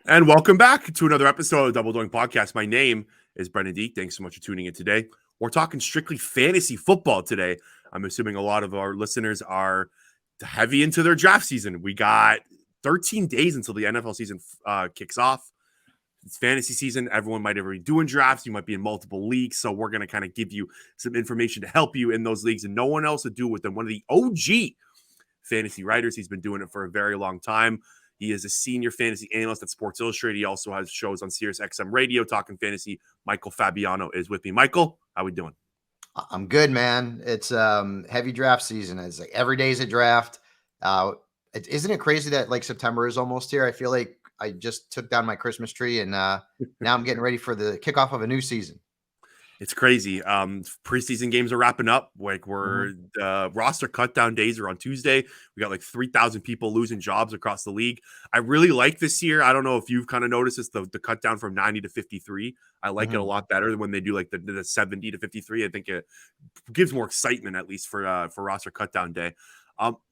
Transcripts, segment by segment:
And welcome back to another episode of Double Doink Podcast. My name is Brendan Deek. Thanks so much for tuning in today. We're talking strictly fantasy football today. I'm assuming a lot of our listeners are heavy into their draft season. We got 13 days until the NFL season kicks off. It's fantasy season. Everyone might already be doing drafts. You might be in multiple leagues. So we're going to kind of give you some information to help you in those leagues, and no one else to do with them. One of the OG fantasy writers. He's been doing it for a very long time. He is a senior fantasy analyst at Sports Illustrated. He also has shows on Sirius XM Radio talking fantasy. Michael Fabiano is with me. Michael, how we doing? I'm good, man. It's heavy draft season. It's like every day's a draft. Isn't it crazy that like September is almost here? I feel like I just took down my Christmas tree and now I'm getting ready for the kickoff of a new season. It's crazy. Preseason games are wrapping up. Like roster cut down days are on Tuesday. We got like 3,000 people losing jobs across the league. I really like this year. I don't know if you've kind of noticed this, the cut down from 90 to 53. I like it a lot better than when they do like the 70 to 53. I think it gives more excitement, at least for roster cut down day.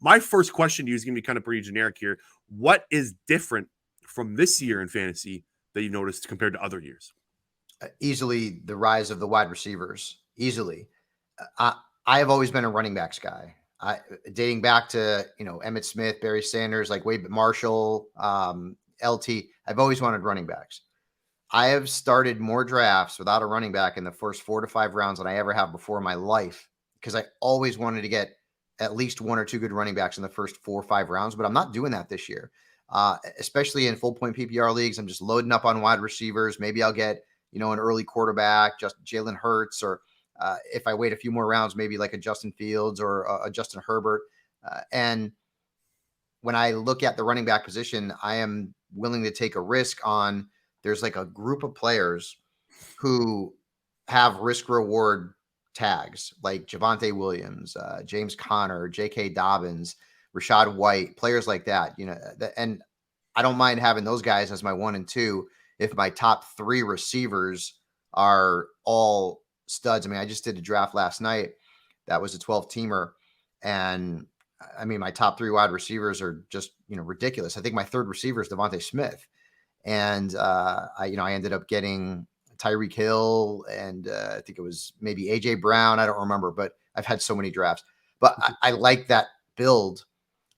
My first question to you is going to be kind of pretty generic here. What is different from this year in fantasy that you noticed compared to other years? Easily the rise of the wide receivers. Easily. I have always been a running backs guy. Dating back to, Emmitt Smith, Barry Sanders, like Wade Marshall, LT. I've always wanted running backs. I have started more drafts without a running back in the first 4 to 5 rounds than I ever have before in my life, because I always wanted to get at least 1 or 2 good running backs in the first 4 or 5 rounds, but I'm not doing that this year. Especially in full point PPR leagues. I'm just loading up on wide receivers. Maybe I'll get an early quarterback, just Jalen Hurts, or if I wait a few more rounds, maybe like a Justin Fields or a Justin Herbert. And when I look at the running back position, I am willing to take a risk on. There's like a group of players who have risk reward tags, like Javonte Williams, James Conner, J.K. Dobbins, Rashad White, players like that. And I don't mind having those guys as my 1 and 2. If my top 3 receivers are all studs. I mean, I just did a draft last night. That was a 12-teamer. And I mean, my top 3 wide receivers are just, ridiculous. I think my third receiver is Devontae Smith. And I ended up getting Tyreek Hill and I think it was maybe AJ Brown. I don't remember, but I've had so many drafts. But I like that build.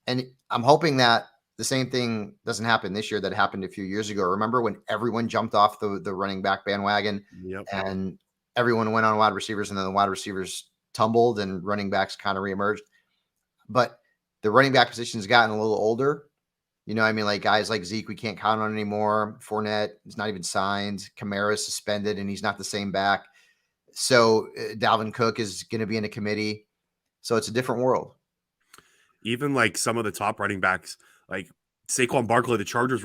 And I'm hoping that the same thing doesn't happen this year that happened a few years ago. Remember when everyone jumped off the running back bandwagon and everyone went on wide receivers, and then the wide receivers tumbled and running backs kind of reemerged. But the running back position has gotten a little older. Like guys like Zeke, we can't count on anymore. Fournette is not even signed. Kamara is suspended and he's not the same back. So Dalvin Cook is going to be in a committee. So it's a different world. Even like some of the top running backs, like Saquon Barkley, the Chargers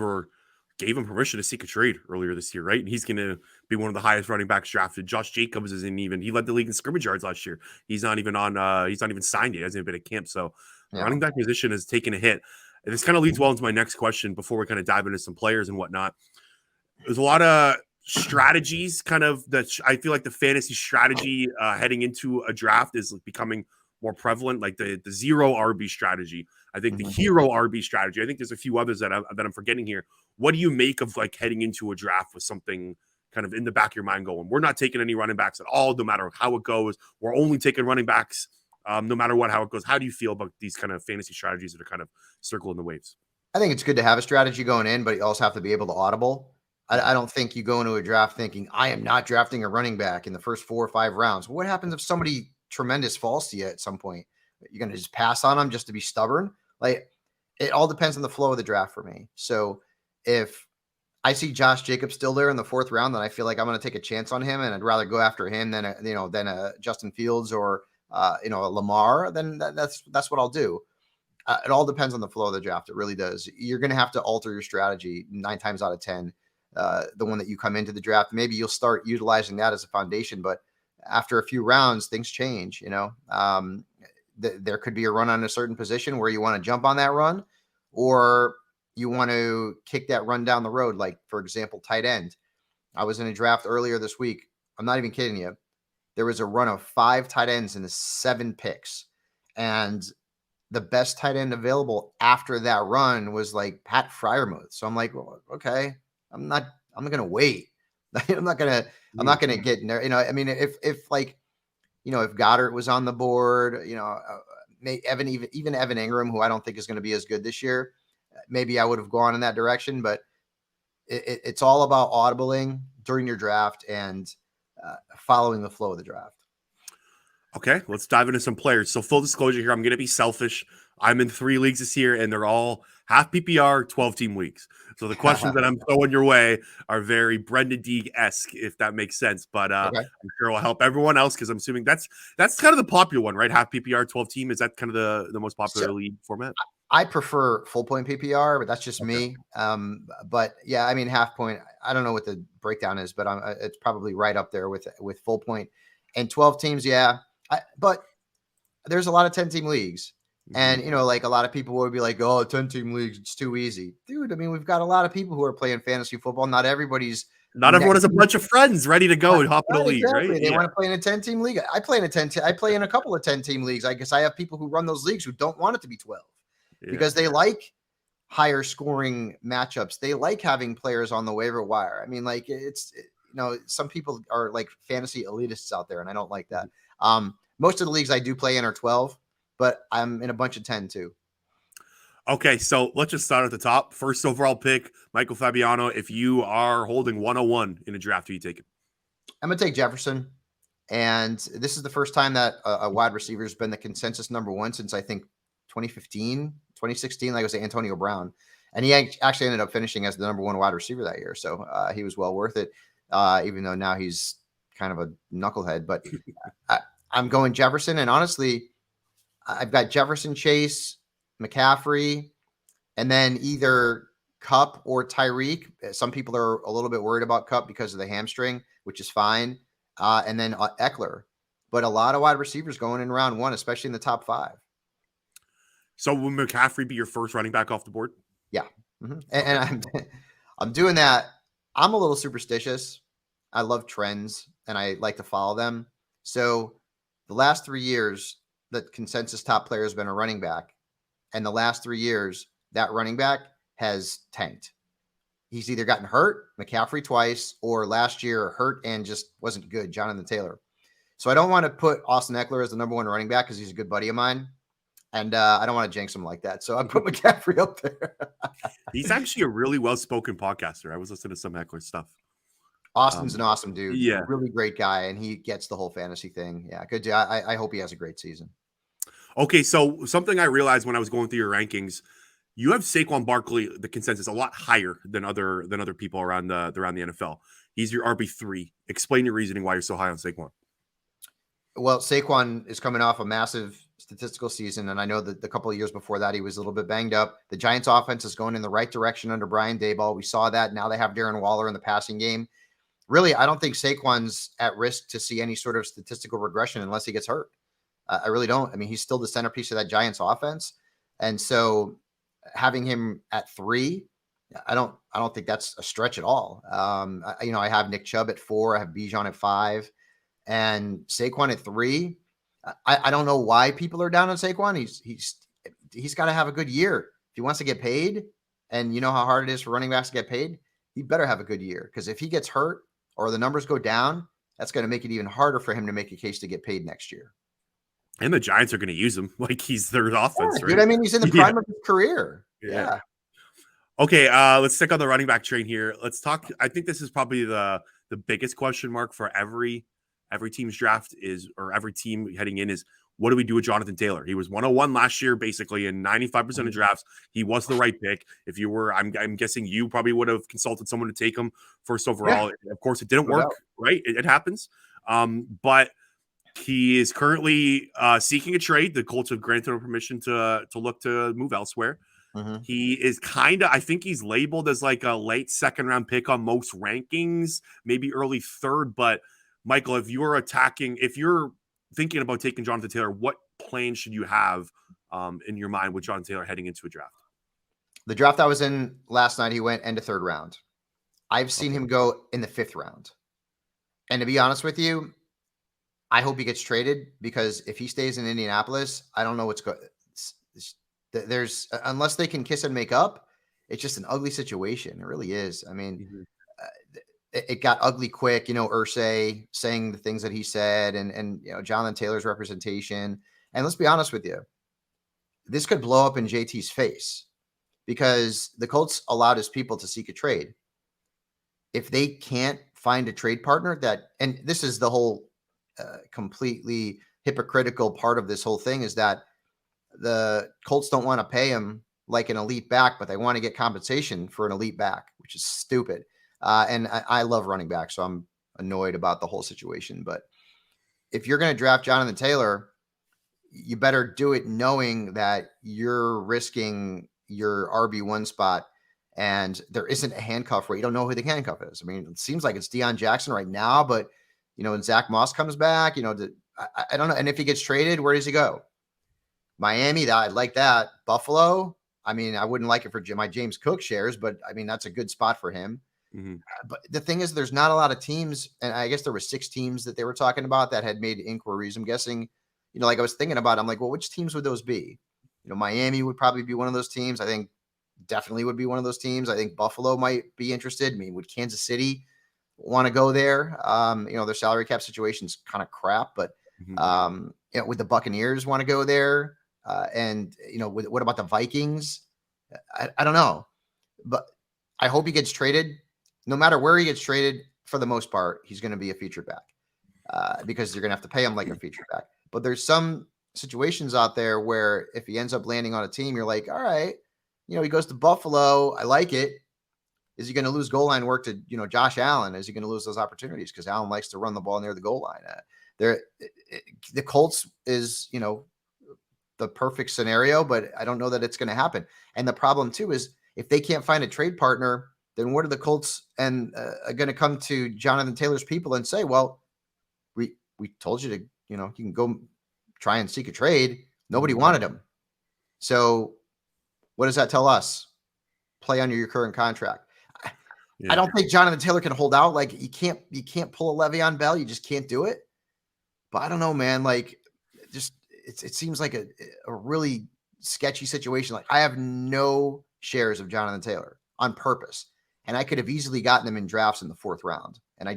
gave him permission to seek a trade earlier this year, right? And he's going to be one of the highest running backs drafted. Josh Jacobs isn't even. He led the league in scrimmage yards last year. He's not even on. He's not even signed yet. He hasn't even been at camp. So the running back position has taken a hit. And this kind of leads well into my next question before we kind of dive into some players and whatnot. There's a lot of strategies, kind of that I feel like the fantasy strategy heading into a draft is becoming more prevalent, like the zero RB strategy. I think the hero RB strategy. I think there's a few others that I'm forgetting here. What do you make of like heading into a draft with something kind of in the back of your mind going, we're not taking any running backs at all, no matter how it goes. We're only taking running backs no matter how it goes. How do you feel about these kind of fantasy strategies that are kind of circling the waves? I think it's good to have a strategy going in, but you also have to be able to audible. I don't think you go into a draft thinking, I am not drafting a running back in the first 4 or 5 rounds. What happens if somebody tremendous falls to you at some point? You're going to just pass on them just to be stubborn? Like, it all depends on the flow of the draft for me. So if I see Josh Jacobs still there in the 4th round, then I feel like I'm going to take a chance on him, and I'd rather go after him than a Justin Fields or a Lamar. Then that's what I'll do. It all depends on the flow of the draft. It really does. You're going to have to alter your strategy 9 times out of 10. The one that you come into the draft, maybe you'll start utilizing that as a foundation, but after a few rounds, things change. There could be a run on a certain position where you want to jump on that run, or you want to kick that run down the road. Like, for example, tight end. I was in a draft earlier this week. I'm not even kidding you. There was a run of 5 tight ends and 7 picks. And the best tight end available after that run was like Pat Freiermuth. So I'm like, well, okay, I'm not gonna wait. I'm not gonna I'm not gonna get in there. I mean, if like if Goddard was on the board, Evan, even Evan Ingram, who I don't think is going to be as good this year, maybe I would have gone in that direction. But it's all about audibling during your draft and following the flow of the draft. Okay, let's dive into some players. So full disclosure here, I'm going to be selfish. I'm in 3 leagues this year, and they're all half PPR, 12-team leagues. So the questions that I'm throwing your way are very Brendan Deeg-esque, if that makes sense. But Okay. I'm sure it will help everyone else because I'm assuming that's kind of the popular one, right? Half PPR, 12-team. Is that kind of the most popular league format? I prefer full point PPR, but that's just me. But yeah, I mean, half point. I don't know what the breakdown is, but it's probably right up there with full point and 12 teams. Yeah, but there's a lot of 10-team leagues. And, like a lot of people would be like, oh, 10-team leagues, it's too easy. Dude, I mean, we've got a lot of people who are playing fantasy football. Not everybody's Not everyone has a bunch of friends ready to go and hop in a league, exactly. right? They want to play in a 10-team league. I play in a couple of 10-team leagues. I guess I have people who run those leagues who don't want it to be 12 because they like higher scoring matchups. They like having players on the waiver wire. I mean, like some people are like fantasy elitists out there, and I don't like that. Most of the leagues I do play in are 12, but I'm in a bunch of 10 too. Okay, so let's just start at the top. First overall pick, Michael Fabiano. If you are holding 101 in a draft, who you take it? I'm going to take Jefferson. And this is the first time that a wide receiver has been the consensus number one since I think 2015, 2016, like I was saying, Antonio Brown. And he actually ended up finishing as the number one wide receiver that year. So he was well worth it, even though now he's kind of a knucklehead. But I'm going Jefferson. And honestly, I've got Jefferson, Chase, McCaffrey, and then either Kupp or Tyreek. Some people are a little bit worried about Kupp because of the hamstring, which is fine. And then Eckler. But a lot of wide receivers going in round one, especially in the top 5. So will McCaffrey be your first running back off the board? Yeah. Mm-hmm. And I'm doing that. I'm a little superstitious. I love trends and I like to follow them. So the last 3 years, the consensus top player has been a running back. And the last 3 years, that running back has tanked. He's either gotten hurt, McCaffrey twice, or last year hurt and just wasn't good, Jonathan Taylor. So I don't want to put Austin Eckler as the number one running back because he's a good buddy of mine. And I don't want to jinx him like that. So I put McCaffrey up there. He's actually a really well-spoken podcaster. I was listening to some Eckler stuff. Austin's an awesome dude. Yeah. Really great guy. And he gets the whole fantasy thing. Yeah, good. I hope he has a great season. Okay, so something I realized when I was going through your rankings, you have Saquon Barkley, the consensus, a lot higher than other people around the NFL. He's your RB3. Explain your reasoning why you're so high on Saquon. Well, Saquon is coming off a massive statistical season, and I know that the couple of years before that he was a little bit banged up. The Giants' offense is going in the right direction under Brian Daboll. We saw that. Now they have Darren Waller in the passing game. Really, I don't think Saquon's at risk to see any sort of statistical regression unless he gets hurt. I really don't. I mean, he's still the centerpiece of that Giants offense, and so having him at 3, I don't think that's a stretch at all. I have Nick Chubb at 4. I have Bijan at 5. And Saquon at 3, I don't know why people are down on Saquon. He's got to have a good year if he wants to get paid. And you know how hard it is for running backs to get paid. He better have a good year because if he gets hurt or the numbers go down, that's going to make it even harder for him to make a case to get paid next year. And the Giants are going to use him like he's their offense, right? Dude, I mean, he's in the prime of his career. Yeah. Okay, let's stick on the running back train here. Let's talk. I think this is probably the biggest question mark for every team's draft or every team heading in is, what do we do with Jonathan Taylor? He was 101 last year, basically, in 95% of drafts. He was the right pick. If you were, I'm guessing you probably would have consulted someone to take him first overall. Yeah. Of course, it didn't work, right? It happens. But he is currently seeking a trade. The Colts have granted him permission to look to move elsewhere. Mm-hmm. He is I think he's labeled as like a late second round pick on most rankings, maybe early third. But Michael, if you're thinking about taking Jonathan Taylor, what plan should you have in your mind with Jonathan Taylor heading into a draft? The draft I was in last night, he went end of 3rd round. I've seen him go in the 5th round. And to be honest with you, I hope he gets traded because if he stays in Indianapolis, I don't know what's going. There's unless they can kiss and make up, it's just an ugly situation. It really is. I mean, Mhm. it got ugly quick. Ursay saying the things that he said, and Jonathan Taylor's representation. And let's be honest with you, this could blow up in JT's face because the Colts allowed his people to seek a trade. If they can't find a trade partner and this is the whole completely hypocritical part of this whole thing, is that the Colts don't want to pay him like an elite back, but they want to get compensation for an elite back, which is stupid. And I love running back, so I'm annoyed about the whole situation. But if you're going to draft Jonathan Taylor, you better do it knowing that you're risking your RB1 spot and there isn't a handcuff where you don't know who the handcuff is. I mean, it seems like it's Deion Jackson right now, but when Zach Moss comes back, I don't know. And if he gets traded, where does he go? Miami, that I like that. Buffalo, I mean, I wouldn't like it for my James Cook shares, but I mean, that's a good spot for him. Mm-hmm. But the thing is, there's not a lot of teams, and I guess there were 6 teams that they were talking about that had made inquiries. I'm guessing, like I was thinking about, I'm like, well, which teams would those be? Miami would probably be one of those teams. I think definitely would be one of those teams. I think Buffalo might be interested. I mean, would Kansas City want to go there? Their salary cap situation is kind of crap, but would the Buccaneers want to go there? And what about the Vikings? I don't know, but I hope he gets traded. No matter where he gets traded, for the most part, he's going to be a featured back because you're going to have to pay him like a featured back. But there's some situations out there where if he ends up landing on a team, you're like, all right, he goes to Buffalo. I like it. Is he going to lose goal line work to, Josh Allen? Is he going to lose those opportunities? Because Allen likes to run the ball near the goal line. The Colts is, the perfect scenario, but I don't know that it's going to happen. And the problem too is if they can't find a trade partner, then what are the Colts and going to come to Jonathan Taylor's people and say, well, we told you to, you can go try and seek a trade. Nobody wanted him. So what does that tell us? Play under your current contract. I don't think Jonathan Taylor can hold out. Like you can't pull a Le'Veon Bell. You just can't do it. But I don't know, man. Like just, it seems like a really sketchy situation. Like I have no shares of Jonathan Taylor on purpose. And I could have easily gotten them in drafts in the 4th round. And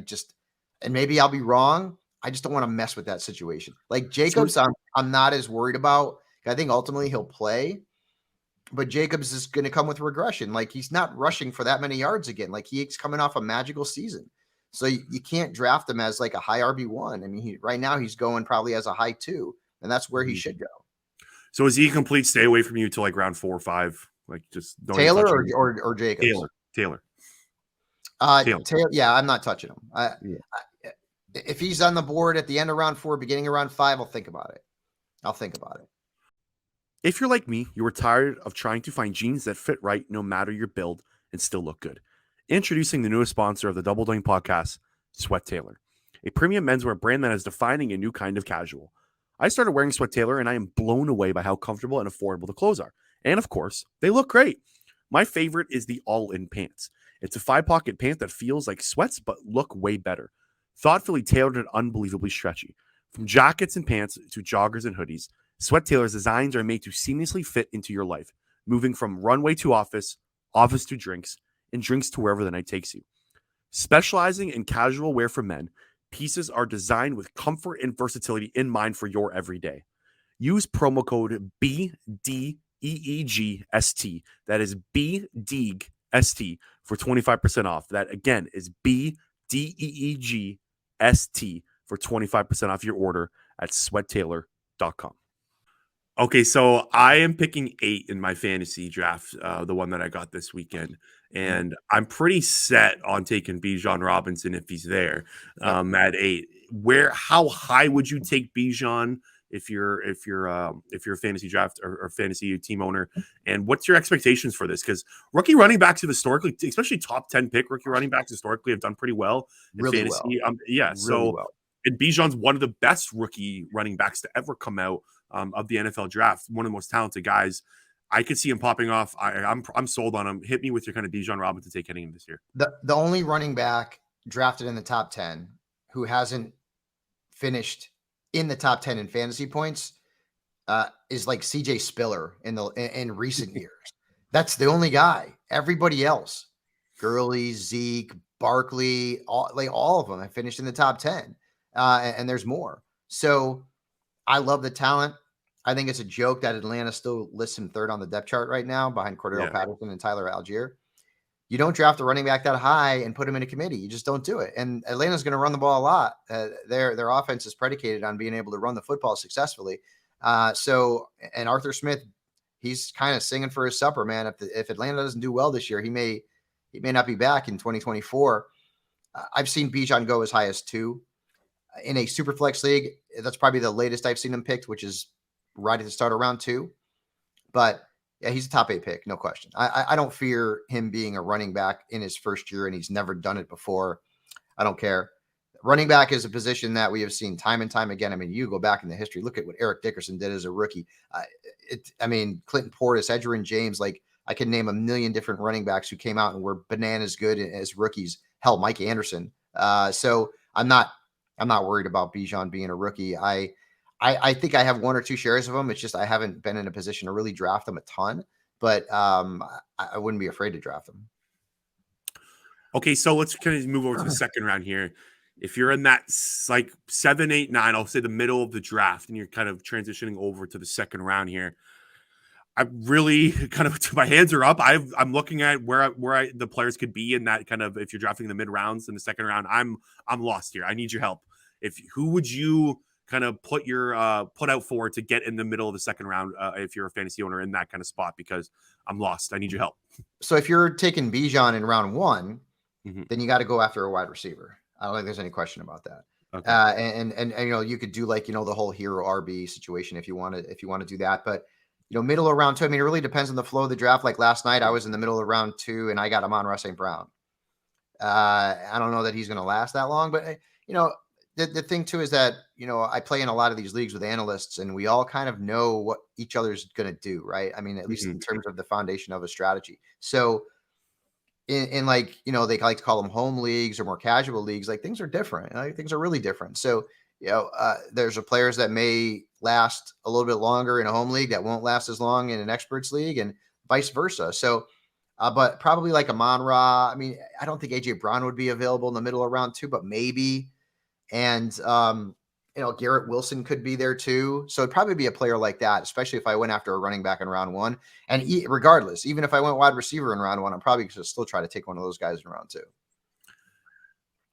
maybe I'll be wrong. I just don't want to mess with that situation. Like Jacobs, I'm not as worried about. I think ultimately he'll play, but Jacobs is going to come with regression. Like he's not rushing for that many yards again. Like he's coming off a magical season. So you can't draft him as like a high RB1. I mean, right now he's going probably as a high 2, and that's where he should go. So is he a complete stay away from you till like round 4 or 5? Like just don't Taylor or Jacobs? Taylor. Taylor. Yeah, I'm not touching him. If he's on the board at the end of round 4, beginning of round 5, I'll think about it. If you're like me, you were tired of trying to find jeans that fit right no matter your build and still look good. Introducing the newest sponsor of the Double Doing podcast, Sweat Taylor, a premium menswear brand that is defining a new kind of casual. I started wearing Sweat Taylor and I am blown away by how comfortable and affordable the clothes are. And of course, they look great. My favorite is the all-in pants. It's a 5-pocket pant that feels like sweats but look way better. Thoughtfully tailored and unbelievably stretchy. From jackets and pants to joggers and hoodies, Sweat Taylor's designs are made to seamlessly fit into your life, moving from runway to office, office to drinks, and drinks to wherever the night takes you. Specializing in casual wear for men, pieces are designed with comfort and versatility in mind for your everyday. Use promo code BDEEGST. That is BDEEGST for 25% off. That again is BDEEGST for 25% off your order at sweattailor.com. Okay, so I am picking 8 in my fantasy draft, the one that I got this weekend, and I'm pretty set on taking Bijan Robinson if he's there at 8. How high would you take Bijan if you're a fantasy draft or fantasy team owner? And what's your expectations for this? Because rookie running backs have historically, especially top 10 pick rookie running backs historically, have done pretty well in fantasy. And Bijan's one of the best rookie running backs to ever come out of the NFL draft, one of the most talented guys. I could see him popping off. I'm sold on him. Hit me with your kind of Bijan Robinson take heading in this year. The only running back drafted in the top 10 who hasn't finished in the top 10 in fantasy points is like CJ Spiller in recent years. That's the only guy. everybody else, Gurley, Zeke, Barkley, all of them have finished in the top 10. And there's more. So I love the talent. I think it's a joke that Atlanta still lists him third on the depth chart right now behind Cordero Yeah. Patterson and Tyler Algier. You don't draft a running back that high and put him in a committee. You just don't do it. And Atlanta's going to run the ball a lot. Their offense is predicated on being able to run the football successfully. And Arthur Smith, he's kind of singing for his supper, man. If Atlanta doesn't do well this year, he may not be back in 2024. I've seen Bijan go as high as 2 in a super flex league. That's probably the latest I've seen him picked, which is right at the start of round 2. But yeah, he's a top 8 pick, no question. I don't fear him being a running back in his first year, and he's never done it before. I don't care. Running back is a position that we have seen time and time again. I mean, you go back in the history, look at what Eric Dickerson did as a rookie. Clinton Portis, Edgerrin James, like I can name a million different running backs who came out and were bananas good as rookies. Hell, Mike Anderson. So I'm not worried about Bijan being a rookie. I think I have 1 or 2 shares of them. It's just I haven't been in a position to really draft them a ton, but I wouldn't be afraid to draft them. Okay, so let's kind of move over to the second round here. If you're in that like 7, 8, 9, I'll say the middle of the draft, and you're kind of transitioning over to the second round here, I really kind of my hands are up. I'm looking at where the players could be in that kind of if you're drafting the mid rounds in the second round. I'm lost here. I need your help. Who would you kind of put out for to get in the middle of the second round if you're a fantasy owner in that kind of spot? Because I'm lost. I need your help. So if you're taking Bijan in round 1, then you got to go after a wide receiver. I don't think there's any question about that. Okay. And you could do like the whole hero RB situation if you want to do that, but middle of round 2. I mean, it really depends on the flow of the draft. Like last night, I was in the middle of round 2 and I got Amon-Ra St. Brown. I don't know that he's going to last that long, but the thing too is that I play in a lot of these leagues with analysts, and we all kind of know what each other's going to do, right? I mean, at least in terms of the foundation of a strategy. So in like they like to call them home leagues or more casual leagues, like things are different. Things are really different. So there's players that may last a little bit longer in a home league that won't last as long in an experts league, and vice versa. So but probably like Amon-Ra. I mean, I don't think AJ Brown would be available in the middle of round 2, but maybe. And Garrett Wilson could be there too. So it'd probably be a player like that, especially if I went after a running back in round 1. And regardless, even if I went wide receiver in round 1, I'm probably going to still try to take one of those guys in round 2.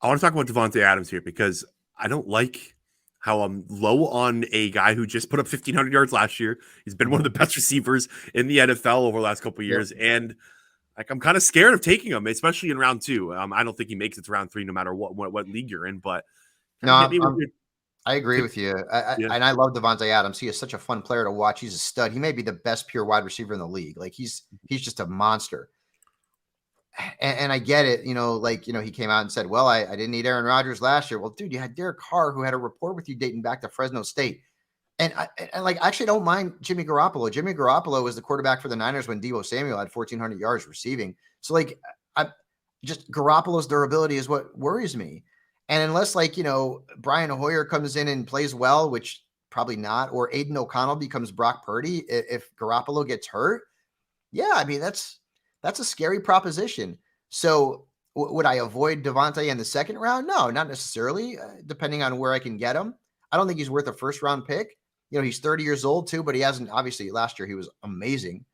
I want to talk about Devontae Adams here because I don't like how I'm low on a guy who just put up 1,500 yards last year. He's been one of the best receivers in the NFL over the last couple of years. Yep. And like I'm kind of scared of taking him, especially in round 2. I don't think he makes it to round 3 no matter what league you're in. But I agree with you. And I love Devontae Adams. He is such a fun player to watch. He's a stud. He may be the best pure wide receiver in the league. Like he's just a monster. And I get it, he came out and said, well, I didn't need Aaron Rodgers last year. Well, dude, you had Derek Carr, who had a rapport with you dating back to Fresno State. And I actually don't mind Jimmy Garoppolo. Jimmy Garoppolo was the quarterback for the Niners when Deebo Samuel had 1,400 yards receiving. So Garoppolo's durability is what worries me. And unless Brian Hoyer comes in and plays well, which probably not, or Aiden O'Connell becomes Brock Purdy, if Garoppolo gets hurt, yeah, I mean, that's a scary proposition. So would I avoid Devontae in the second round? No, not necessarily, depending on where I can get him. I don't think he's worth a first round pick. He's 30 years old too, but he hasn't, obviously last year he was amazing.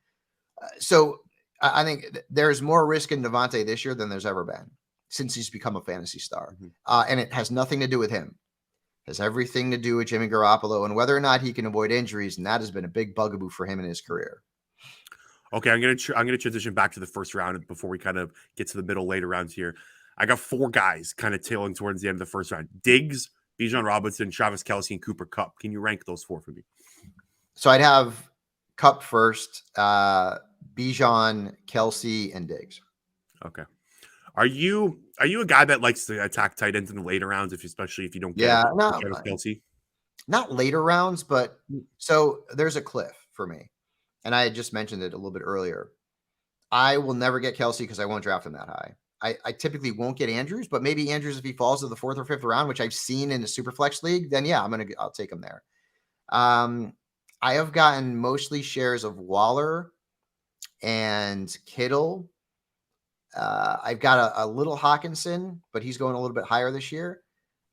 So I think there's more risk in Devontae this year than there's ever been since he's become a fantasy star. And it has nothing to do with him. It has everything to do with Jimmy Garoppolo and whether or not he can avoid injuries. And that has been a big bugaboo for him in his career. Okay, I'm gonna transition back to the first round before we kind of get to the middle later rounds here. I got 4 guys kind of tailing towards the end of the first round: Diggs, Bijan Robinson, Travis Kelce, and Cooper Kupp. Can you rank those 4 for me? So I'd have Kupp first, Bijan, Kelce, and Diggs. Okay. Are you a guy that likes to attack tight ends in the later rounds, especially if you don't get Travis Kelce? Not later rounds, but so there's a cliff for me. And I had just mentioned it a little bit earlier. I will never get Kelce because I won't draft him that high. I typically won't get Andrews, but maybe Andrews, if he falls to the 4th or 5th round, which I've seen in a super flex league, then yeah, I'll take him there. I have gotten mostly shares of Waller and Kittle I've got a little Hawkinson, but he's going a little bit higher this year.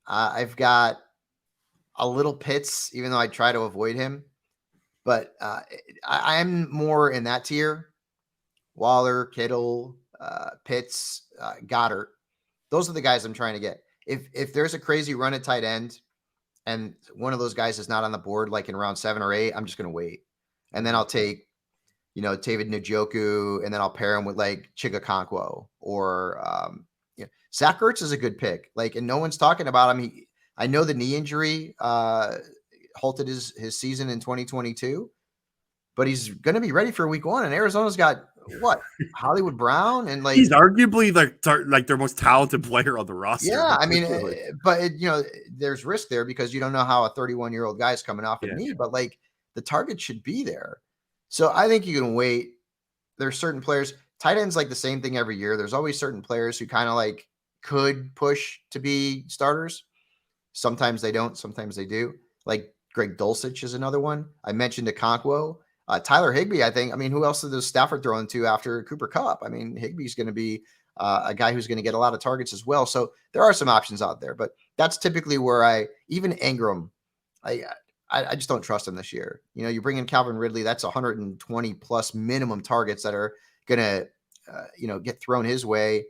I've got a little Pitts, even though I try to avoid him. But I'm more in that tier. Waller, Kittle, Pitts, Goddard. Those are the guys I'm trying to get. If there's a crazy run at tight end and one of those guys is not on the board, like in round 7 or 8, I'm just going to wait. And then I'll take, David Njoku, and then I'll pair him with like Chigakonkwo or Zach Ertz is a good pick. Like, and no one's talking about him. I know the knee injury halted his season in 2022, but he's going to be ready for week 1. And Arizona's got what? Hollywood Brown, and like he's arguably like their most talented player on the roster. Yeah, I mean, but there's risk there because you don't know how a 31-year-old guy is coming off a knee, but like the target should be there. So I think you can wait. There's certain players, tight ends like the same thing every year. There's always certain players who kind of like could push to be starters. Sometimes they don't, sometimes they do. Like Greg Dulcich is another one. I mentioned Okonkwo. Tyler Higbee, I think. I mean, who else did Stafford throw into after Cooper Kupp? I mean, Higbee's going to be a guy who's going to get a lot of targets as well. So there are some options out there, but that's typically where even Ingram, I just don't trust him this year. You bring in Calvin Ridley, that's 120 plus minimum targets that are going to, get thrown his way.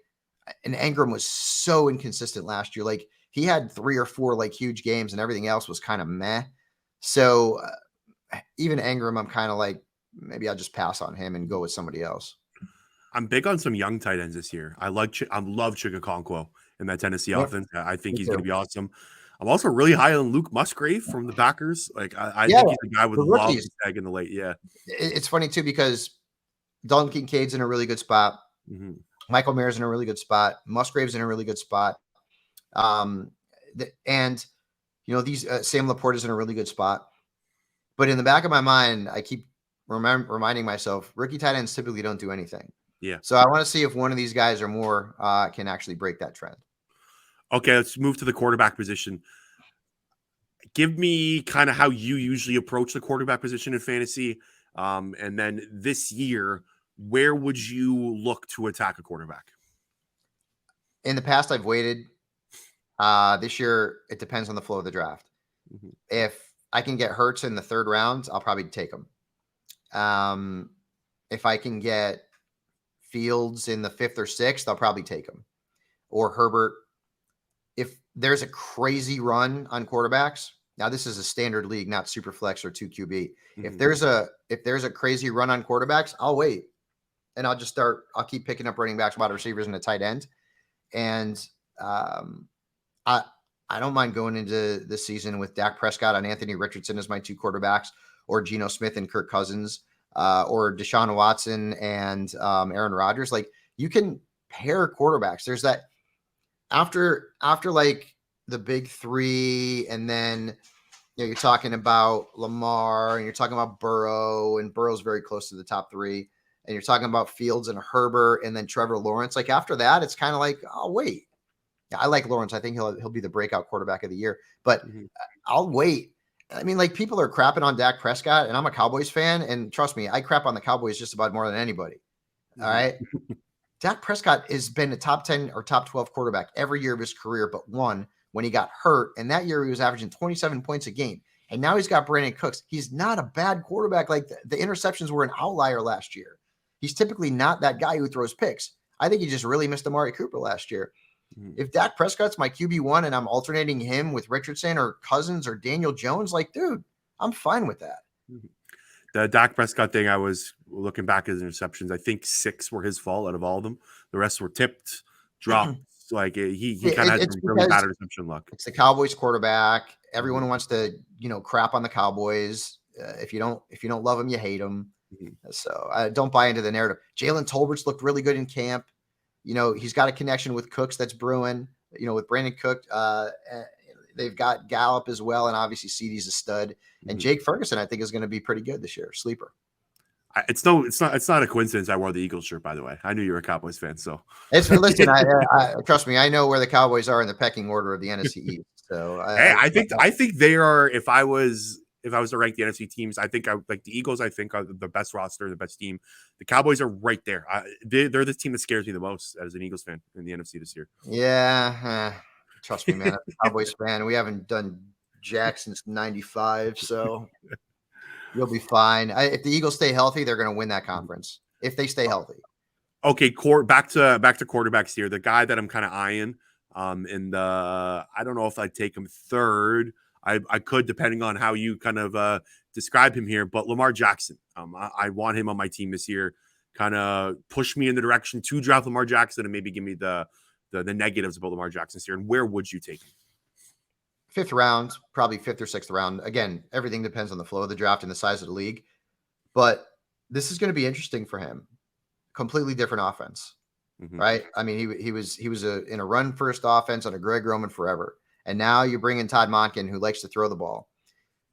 And Ingram was so inconsistent last year. Like he had 3 or 4 like huge games and everything else was kind of meh. So even Ingram, I'm kind of like, maybe I'll just pass on him and go with somebody else. I'm big on some young tight ends this year. I love Chigakonkwo in that Tennessee offense. I think he's going to be awesome. I'm also really high on Luke Musgrave from the Packers. Like I think he's a guy with a lot of tag in the late. Yeah, it's funny too because Dalton Kincaid's in a really good spot. Mm-hmm. Michael Mayer's in a really good spot. Musgrave's in a really good spot. And these Sam Laporte is in a really good spot. But in the back of my mind, I keep reminding myself, rookie tight ends typically don't do anything. Yeah. So I want to see if one of these guys or more can actually break that trend. Okay, let's move to the quarterback position. Give me kind of how you usually approach the quarterback position in fantasy. And then this year, where would you look to attack a quarterback? In the past, I've waited. This year, it depends on the flow of the draft. Mm-hmm. If I can get Hurts in the 3rd round, I'll probably take him. If I can get Fields in the 5th or 6th, I'll probably take him. Or Herbert. If there's a crazy run on quarterbacks, now this is a standard league, not super flex or 2 QB. Mm-hmm. If there's a crazy run on quarterbacks, I'll wait. And I'll keep picking up running backs, wide receivers, and a tight end. And I don't mind going into this season with Dak Prescott and Anthony Richardson as my 2 quarterbacks, or Geno Smith and Kirk Cousins, or Deshaun Watson and Aaron Rodgers. Like you can pair quarterbacks. There's that after like the big 3, and then you're talking about Lamar and you're talking about Burrow, and Burrow's very close to the top 3, and you're talking about Fields and Herbert and then Trevor Lawrence. Like after that, it's kind of like, oh wait. Yeah, I like Lawrence. I think he'll be the breakout quarterback of the year, but I'll wait. I mean, like people are crapping on Dak Prescott, and I'm a Cowboys fan, and trust me, I crap on the Cowboys just about more than anybody. All right. Dak Prescott has been a top 10 or top 12 quarterback every year of his career, but one when he got hurt. And that year he was averaging 27 points a game. And now he's got Brandon Cooks. He's not a bad quarterback. Like the interceptions were an outlier last year. He's typically not that guy who throws picks. I think he just really missed Amari Cooper last year. If Dak Prescott's my QB1 and I'm alternating him with Richardson or Cousins or Daniel Jones, like, dude, I'm fine with that. The Dak Prescott thing, I was looking back at his interceptions. I think 6 were his fault out of all of them. The rest were tipped, dropped. Like he kind of had some really bad interception luck. It's the Cowboys quarterback. Everyone wants to, crap on the Cowboys. If you don't love them, you hate them. So I don't buy into the narrative. Jalen Tolbert's looked really good in camp. He's got a connection with Cooks that's brewing, with Brandon Cook. They've got Gallup as well. And obviously CeeDee's a stud. And Jake Ferguson, I think, is going to be pretty good this year. Sleeper. It's not a coincidence I wore the Eagles shirt, by the way. I knew you were a Cowboys fan. So listen, I trust me, I know where the Cowboys are in the pecking order of the NFC East. So I think they are, if I if I was to rank the NFC teams, I think I like the Eagles. I think are the best roster, the best team. The Cowboys are right there. They're the team that scares me the most as an Eagles fan in the NFC this year. Yeah, trust me, man. I'm a Cowboys fan. We haven't done jack since '95, so you'll be fine. If the Eagles stay healthy, they're going to win that conference. If they stay healthy. Okay, back to quarterbacks here. The guy that I'm kind of eyeing, and I don't know if I'd take him third. I could, depending on how you kind of describe him here, but Lamar Jackson. I want him on my team this year. Kind of push me in the direction to draft Lamar Jackson and maybe give me the negatives about Lamar Jackson this year. And where would you take him? Fifth round, probably fifth or sixth round. Again, everything depends on the flow of the draft and the size of the league. But this is going to be interesting for him. Completely different offense, right? I mean, he was in a run first offense under Greg Roman forever, and now you bring in Todd Monken, who likes to throw the ball.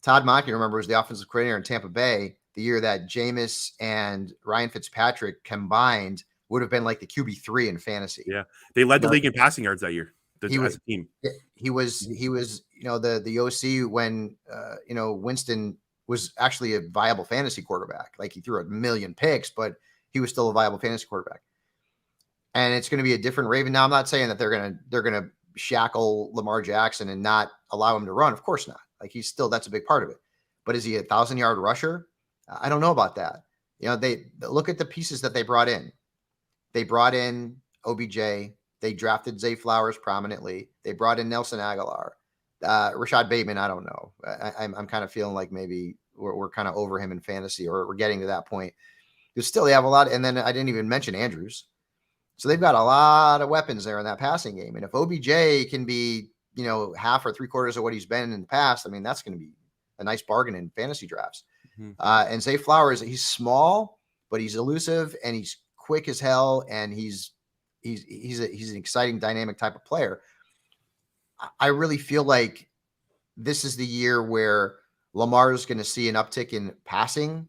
Todd Monken, remember, was the offensive coordinator in Tampa Bay the year that Jameis and Ryan Fitzpatrick combined would have been like the QB3 in fantasy. Yeah, they led the league in passing yards that year as a team. He was the OC when Winston was actually a viable fantasy quarterback. Like he threw a million picks, but he was still a viable fantasy quarterback. And it's going to be a different Raven. Now, I'm not saying that they're going to shackle Lamar Jackson and not allow him to run. Of course not. Like that's a big part of it. But is he a 1,000-yard rusher? I don't know about that. They look at the pieces that they brought in. They brought in OBJ. They drafted Zay Flowers prominently. They brought in Nelson Aguilar. Rashad Bateman, I don't know. I'm kind of feeling like maybe we're kind of over him in fantasy, or we're getting to that point. Because still they have a lot. And then I didn't even mention Andrews. So they've got a lot of weapons there in that passing game. And if OBJ can be, half or three-quarters of what he's been in the past, I mean, that's going to be a nice bargain in fantasy drafts. And Zay Flowers, he's small, but he's elusive and he's quick as hell. And he's an exciting, dynamic type of player. I really feel like this is the year where Lamar is going to see an uptick in passing.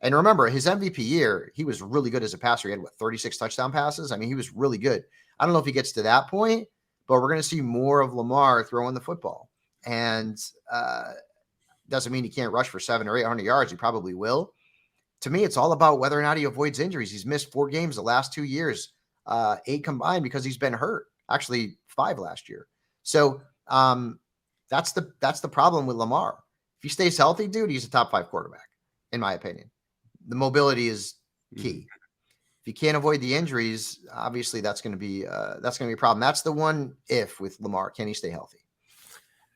And remember, his MVP year, he was really good as a passer. He had 36 touchdown passes. I mean, he was really good. I don't know if he gets to that point, but we're going to see more of Lamar throwing the football. And doesn't mean he can't rush for 700 or 800 yards. He probably will. To me, it's all about whether or not he avoids injuries. He's missed 4 games the last 2 years, 8 combined, because he's been hurt. Actually, 5 last year. So that's the problem with Lamar. If he stays healthy, dude, he's a top 5 quarterback, in my opinion. The mobility is key. If you can't avoid the injuries, obviously that's going to be a problem. That's the one if with Lamar. Can he stay healthy?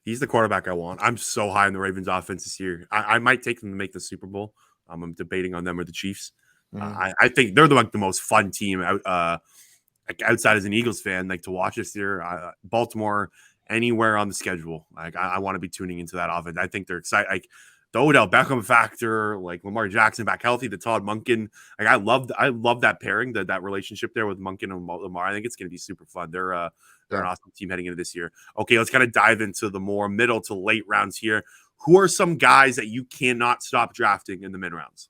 He's the quarterback I want. I'm so high in the Ravens offense this year. I might take them to make the Super Bowl. I'm debating on them or the Chiefs. I think they're the most fun team outside as an Eagles fan, like to watch this year. Baltimore, anywhere on the schedule. Like I want to be tuning into that offense. I think they're excited. Like the Odell Beckham factor, like Lamar Jackson back healthy, the Todd Monken. Like I love that pairing, that relationship there with Monken and Lamar. I think it's going to be super fun. They're an awesome team heading into this year. Okay, let's kind of dive into the more middle to late rounds here. Who are some guys that you cannot stop drafting in the mid rounds?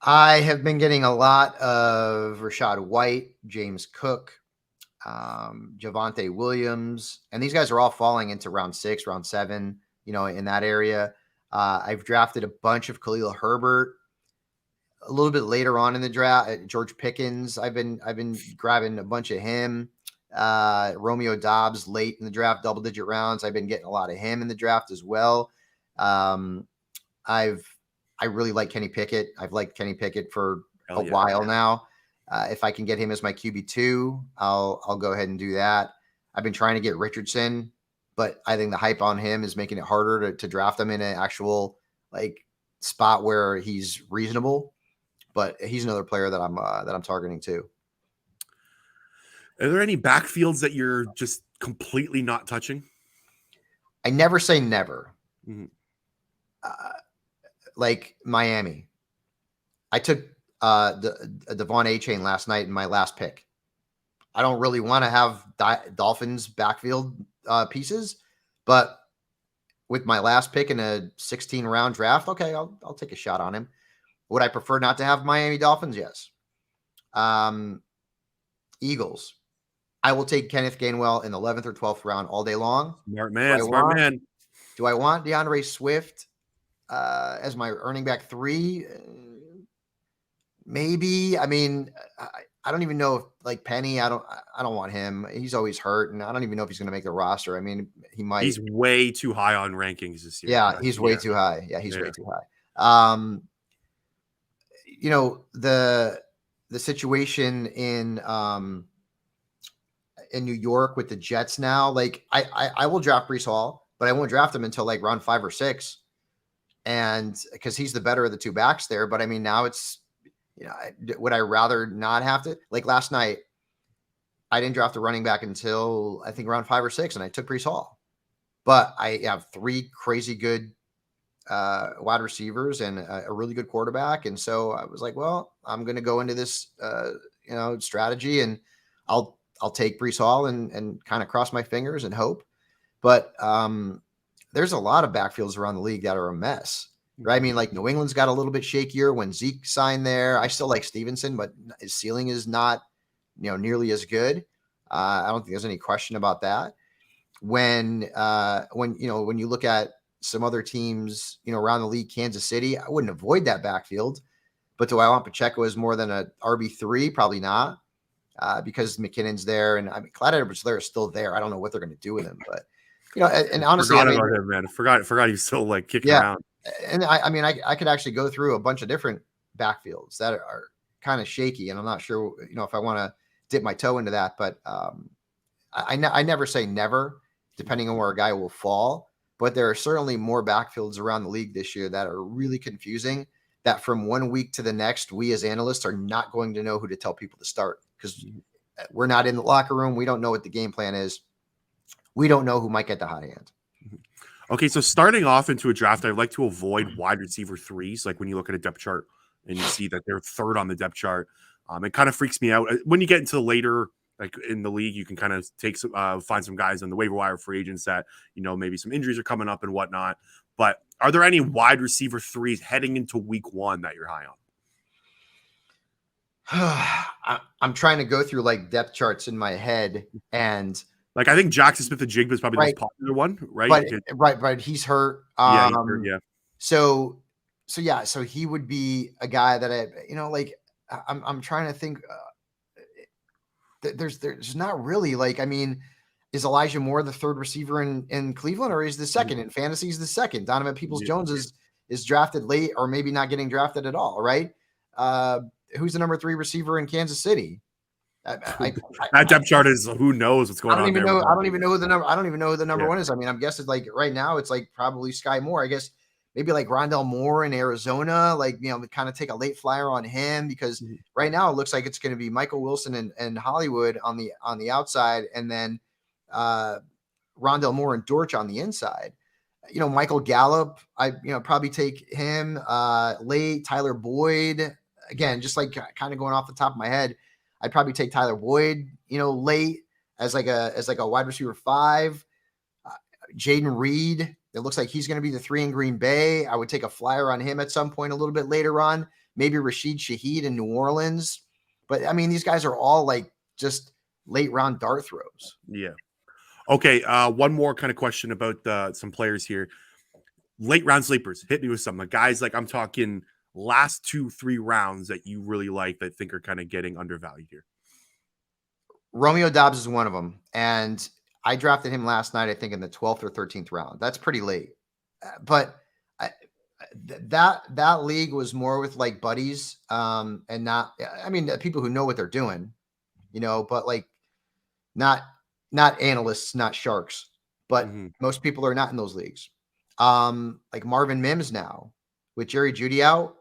I have been getting a lot of Rachaad White, James Cook, Javonte Williams, and these guys are all falling into round 6, round 7, in that area. I've drafted a bunch of Khalil Herbert. A little bit later on in the draft, George Pickens. I've been grabbing a bunch of him. Romeo Dobbs late in the draft, double-digit rounds. I've been getting a lot of him in the draft as well. I really like Kenny Pickett. I've liked Kenny Pickett for a while now. If I can get him as my QB2, I'll go ahead and do that. I've been trying to get Richardson, but I think the hype on him is making it harder to draft him in an actual spot where he's reasonable. But he's another player that I'm targeting too. Are there any backfields that you're just completely not touching? I never say never. Mm-hmm. Like Miami, I took Devon A-Chain last night in my last pick. I don't really want to have Dolphins backfield pieces, but with my last pick in a 16-round draft, okay, I'll take a shot on him. Would I prefer not to have Miami Dolphins? Yes. Eagles. I will take Kenneth Gainwell in the 11th or 12th round all day long. Smart man. Do I want DeAndre Swift as my running back 3? Maybe. I mean, I don't even know if like Penny. I don't want him. He's always hurt, and I don't even know if he's going to make the roster. I mean, he might. He's way too high on rankings this year. Yeah, he's way Yeah, too high. Yeah, he's way yeah. too high. The situation in New York with the Jets now, like I will draft Brees Hall, but I won't draft him until like round 5 or 6. And because he's the better of the two backs there. But I mean, now it's, would I rather not have to, like last night, I didn't draft a running back until I think around 5 or 6, and I took Brees Hall. But I have 3 crazy good wide receivers and a really good quarterback. And so I was like, well, I'm going to go into this, strategy, and I'll take Brees Hall and kind of cross my fingers and hope. But there's a lot of backfields around the league that are a mess, right? I mean, like New England's got a little bit shakier when Zeke signed there. I still like Stevenson, but his ceiling is not, nearly as good. I don't think there's any question about that. When you look at some other teams, around the league, Kansas City, I wouldn't avoid that backfield. But do I want Pacheco as more than a RB3? Probably not, because McKinnon's there, and I mean, Clyde Edwards-Helaire is still there. I don't know what they're going to do with him, but and honestly, Forgot about him, man. Forgot he was still like kicking yeah, around. and I mean, I could actually go through a bunch of different backfields that are kind of shaky, and I'm not sure, if I want to dip my toe into that, but I never say never, depending on where a guy will fall. But there are certainly more backfields around the league this year that are really confusing, that from one week to the next, we as analysts are not going to know who to tell people to start, because we're not in the locker room. We don't know what the game plan is. We don't know who might get the hot hand. Okay, so starting off into a draft, I like to avoid wide receiver 3s. Like when you look at a depth chart and you see that they're 3rd on the depth chart, it kind of freaks me out. When you get into later, like in the league, you can kind of find some guys on the waiver wire, free agents that, maybe some injuries are coming up and whatnot. But are there any wide receiver 3s heading into week 1 that you're high on? I'm trying to go through like depth charts in my head, and like I think Jackson Smith-Njigba is probably the right, most popular one, right? but he's hurt. Yeah, he's hurt, yeah. So he would be a guy that I'm trying to think. There's not really, like, I mean, is Elijah Moore the 3rd receiver in Cleveland, or is the 2nd in fantasy? Is the 2nd. Donovan Peoples-Jones is drafted late, or maybe not getting drafted at all, right? Who's the number 3 receiver in Kansas City? That depth chart is, who knows what's going on there. I don't even know who the number 1 is. I mean, I'm guessing like right now it's like probably Sky Moore. I guess maybe like Rondell Moore in Arizona, like, kind of take a late flyer on him, because right now it looks like it's going to be Michael Wilson and Hollywood on the outside, and then Rondell Moore and Dortch on the inside. Michael Gallup, I probably take him late. Tyler Boyd, again, just like kind of going off the top of my head, I'd probably take Tyler Boyd, late as like a wide receiver 5. Jaden Reed, it looks like he's going to be the 3 in Green Bay. I would take a flyer on him at some point a little bit later on. Maybe Rashid Shaheed in New Orleans. But I mean, these guys are all like just late round dart throws. Yeah. Okay. One more kind of question about some players here. Late round sleepers. Hit me with some guys, like I'm talking last 2-3 rounds that you really like, that think are kind of getting undervalued here. Romeo Doubs is one of them, and I drafted him last night, I think in the 12th or 13th round. That's pretty late, but that league was more with like buddies, and not, I mean, people who know what they're doing, but like not analysts, not sharks, but most people are not in those leagues. Like Marvin Mims now with Jerry Jeudy out,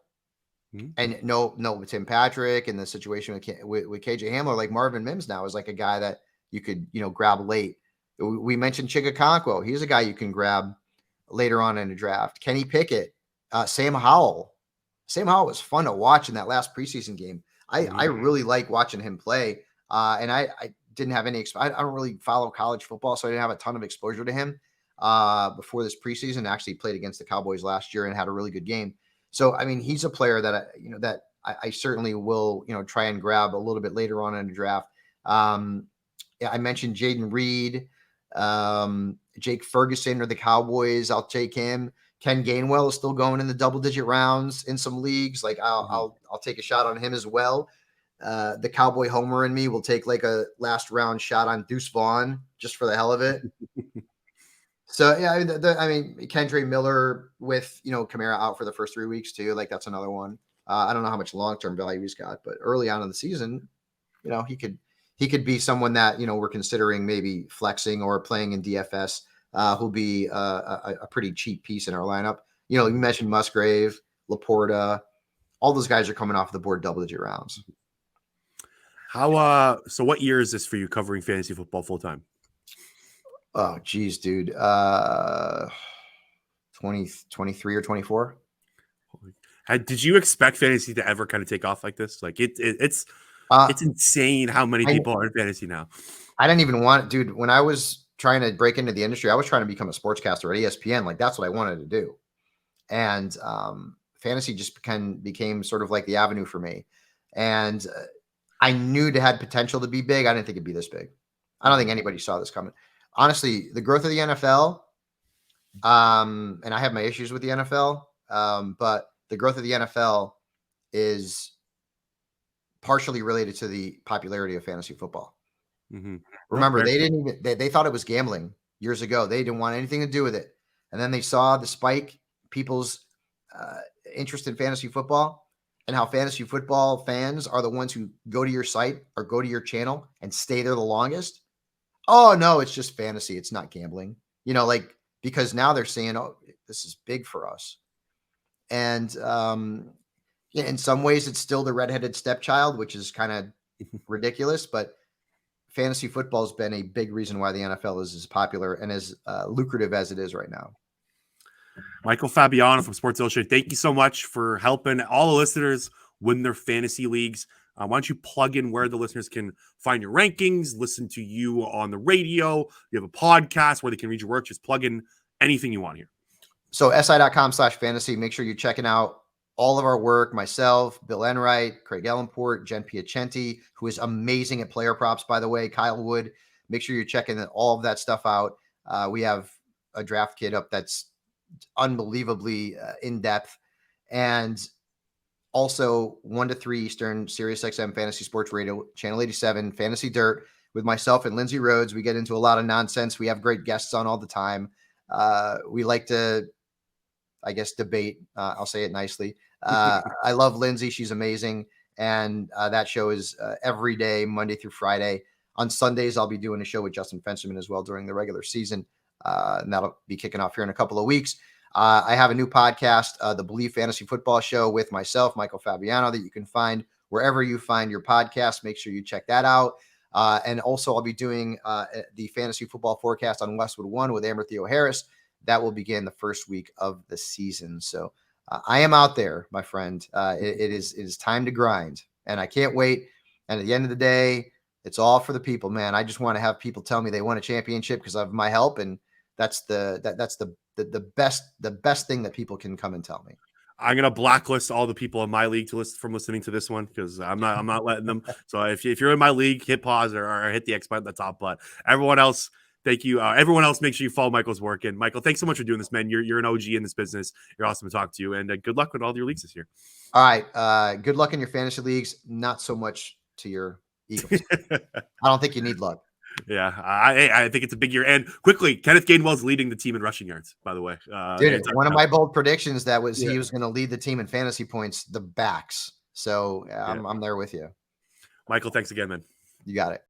and no, with Tim Patrick and the situation with KJ Hamler, like Marvin Mims now is like a guy that you could, grab late. We mentioned Chigakonkwo. He's a guy you can grab later on in the draft. Kenny Pickett, Sam Howell. Sam Howell was fun to watch in that last preseason game. I really like watching him play. And I didn't have any, I don't really follow college football, so I didn't have a ton of exposure to him before this preseason. Actually played against the Cowboys last year and had a really good game. So, I mean, he's a player that I certainly will, try and grab a little bit later on in the draft. I mentioned Jaden Reed. Jake Ferguson or the Cowboys, I'll take him. Ken Gainwell is still going in the double-digit rounds in some leagues. Like I'll take a shot on him as well. The Cowboy Homer in me will take like a last round shot on Deuce Vaughn just for the hell of it. So yeah, I mean, Kendre Miller with Kamara out for the first 3 weeks too. Like that's another one. I don't know how much long-term value he's got, but early on in the season, he could be someone that we're considering maybe flexing or playing in DFS. Who'll be a pretty cheap piece in our lineup. You mentioned Musgrave, Laporta, all those guys are coming off the board double-digit rounds. So what year is this for you covering fantasy football full time? Oh, geez, dude. 23 or 24. Did you expect fantasy to ever kind of take off like this? Like it's insane how many people are in fantasy now. I didn't even want, dude, when I was trying to break into the industry, I was trying to become a sportscaster at ESPN. Like that's what I wanted to do. And fantasy just became sort of like the avenue for me. And I knew it had potential to be big. I didn't think it'd be this big. I don't think anybody saw this coming. Honestly, the growth of the NFL, and I have my issues with the NFL, but the growth of the NFL is partially related to the popularity of fantasy football. Mm-hmm. Remember, they thought it was gambling years ago. They didn't want anything to do with it. And then they saw the spike, people's interest in fantasy football, and how fantasy football fans are the ones who go to your site or go to your channel and stay there the longest. Oh, no, it's just fantasy. It's not gambling. Because now they're saying, oh, this is big for us. And in some ways, it's still the redheaded stepchild, which is kind of ridiculous. But fantasy football has been a big reason why the NFL is as popular and as lucrative as it is right now. Michael Fabiano from Sports Illustrated, thank you so much for helping all the listeners win their fantasy leagues. Why don't you plug in where the listeners can find your rankings, listen to you on the radio, you have a podcast where they can read your work, just plug in anything you want here. So si.com/fantasy, make sure you're checking out all of our work, myself, Bill Enright, Craig Ellenport, Jen Piacenti, who is amazing at player props, by the way, Kyle Wood. Make sure you're checking all of that stuff out. We have a draft kit up that's unbelievably in-depth. And also 1 to 3 Eastern, SiriusXM Fantasy Sports Radio, Channel 87, Fantasy Dirt, with myself and Lindsay Rhodes. We get into a lot of nonsense. We have great guests on all the time. We like to, I guess, debate. I'll say it nicely. I love Lindsay. She's amazing. And that show is every day, Monday through Friday. On Sundays, I'll be doing a show with Justin Fensterman as well during the regular season. And that'll be kicking off here in a couple of weeks. I have a new podcast, the Believe Fantasy Football Show, with myself, Michael Fabiano, that you can find wherever you find your podcast. Make sure you check that out. And also, I'll be doing the Fantasy Football Forecast on Westwood One with Amber Theo Harris. That will begin the first week of the season. So I am out there, my friend. It is time to grind, and I can't wait. And at the end of the day, it's all for the people, man. I just want to have people tell me they won a championship because of my help, and that's the best thing that people can come and tell me. I'm gonna blacklist all the people in my league from listening to this one because I'm not letting them. So if you're in my league, hit pause or hit the X button at the top. But everyone else, thank you. Everyone else, make sure you follow Michael's work. And Michael, thanks so much for doing this, man. You're an OG in this business. You're awesome to talk to you, and good luck with all your leagues this year. All right, good luck in your fantasy leagues. Not so much to your Eagles. I don't think you need luck. Yeah, I think it's a big year. And quickly, Kenneth Gainwell's leading the team in rushing yards, by the way. Dude, one of my bold predictions he was going to lead the team in fantasy points, the backs. So I'm there with you. Michael, thanks again, man. You got it.